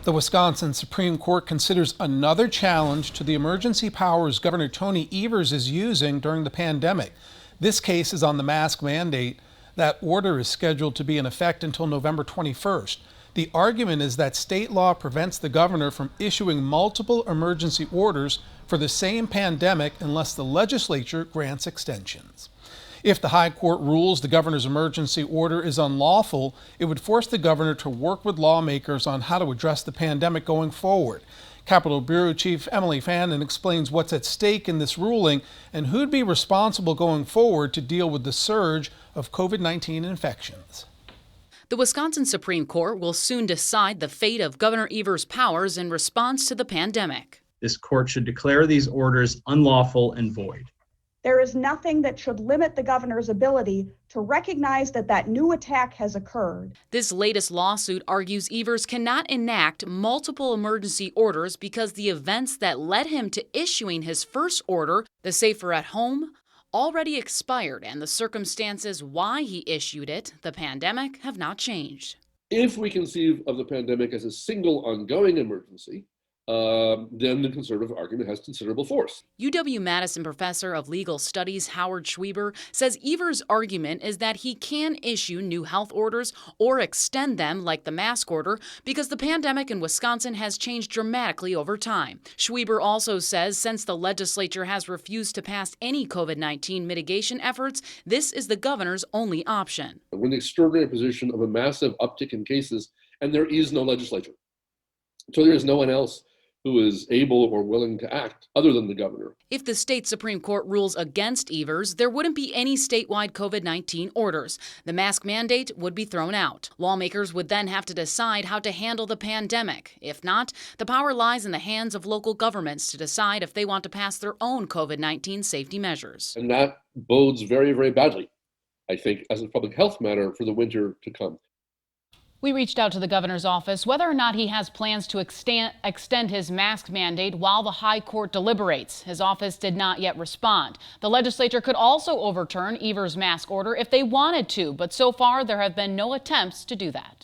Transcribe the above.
The Wisconsin Supreme Court considers another challenge to the emergency powers Governor Tony Evers is using during the pandemic. This case is on the mask mandate. That order is scheduled to be in effect until November 21st. The argument is that state law prevents the governor from issuing multiple emergency orders for the same pandemic unless the legislature grants extensions. If the High Court rules the governor's emergency order is unlawful, it would force the governor to work with lawmakers on how to address the pandemic going forward. Capitol Bureau Chief Emily Fannin explains what's at stake in this ruling and who'd be responsible going forward to deal with the surge of COVID-19 infections. The Wisconsin Supreme Court will soon decide the fate of Governor Evers' powers in response to the pandemic. This court should declare these orders unlawful and void. There is nothing that should limit the governor's ability to recognize that new attack has occurred. This latest lawsuit argues Evers cannot enact multiple emergency orders because the events that led him to issuing his first order, the Safer at Home, already expired, and the circumstances why he issued it, the pandemic, have not changed. If we conceive of the pandemic as a single ongoing emergency, then the conservative argument has considerable force. UW-Madison professor of legal studies Howard Schweber says Evers' argument is that he can issue new health orders or extend them like the mask order because the pandemic in Wisconsin has changed dramatically over time. Schweber also says since the legislature has refused to pass any COVID-19 mitigation efforts, this is the governor's only option. We're in the extraordinary position of a massive uptick in cases, and there is no legislature. So there is no one else who is able or willing to act other than the governor. If the state Supreme Court rules against Evers, there wouldn't be any statewide COVID-19 orders. The mask mandate would be thrown out. Lawmakers would then have to decide how to handle the pandemic. If not, the power lies in the hands of local governments to decide if they want to pass their own COVID-19 safety measures. And that bodes very, very badly, I think, as a public health matter for the winter to come. We reached out to the governor's office whether or not he has plans to extend his mask mandate while the High Court deliberates. His office did not yet respond. The legislature could also overturn Evers' mask order if they wanted to, but so far there have been no attempts to do that.